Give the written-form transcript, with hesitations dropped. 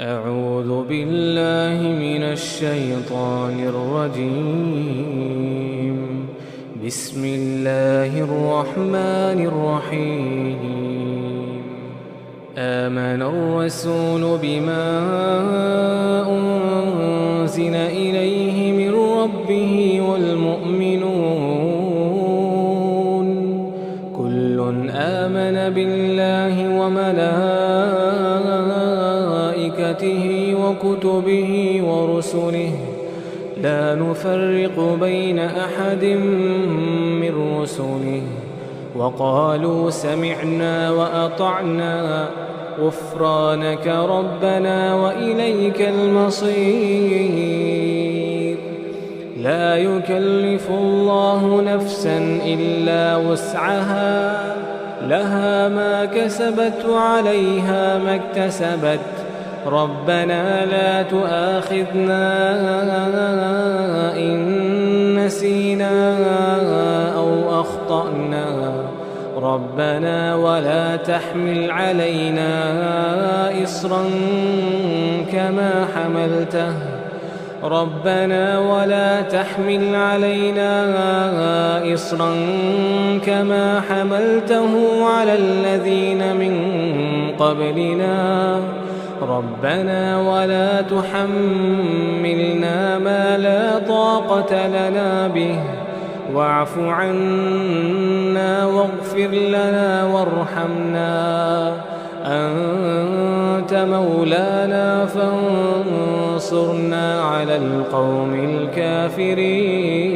أعوذ بالله من الشيطان الرجيم. بسم الله الرحمن الرحيم. آمن الرسول بما أنزل إليه من ربه والمؤمنون كل آمن بالله وملائكته وكتبه ورسله لا نفرق بين أحد من رسله وقالوا سمعنا وأطعنا غفرانك ربنا وإليك المصير. لا يكلف الله نفسا إلا وسعها لها ما كسبت وعليها ما اكتسبت ربنا لا تؤاخذنا إن نسينا أو أخطأنا ربنا ولا تحمل علينا إصرا كما حملته على الذين من قبلنا ربنا ولا تحملنا ما لا طاقة لنا به واعف عنا واغفر لنا وارحمنا أنت مولانا فانصرنا على القوم الكافرين.